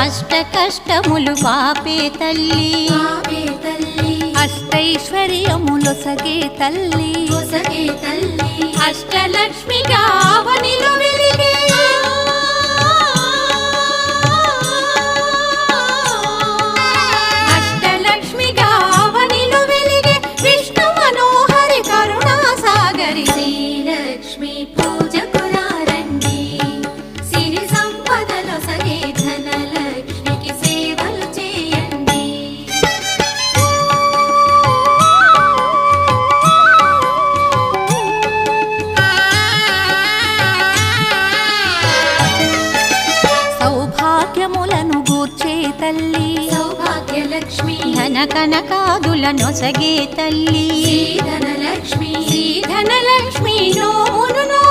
అష్ట కష్టములు పాపే తల్లి అష్టైశ్వర్యములొసగే తల్లి అష్టలక్ష్మిగా అవనిలో వెలిగే అష్టలక్ష్మిగా అవనిలో వెలిగే విష్ణు మనోహరి కరుణా సాగరి శ్రీలక్ష్మి పూజకు రండి సిరి సంపదలో సగే ధనలక్ష్మికి సేవలు చేయండి. సౌభాగ్యములను గూర్చే తల్లి సౌభాగ్యలక్ష్మి ధన కనకాదుల నొసగే తల్లి ధనలక్ష్మి ధనలక్ష్మి నోమును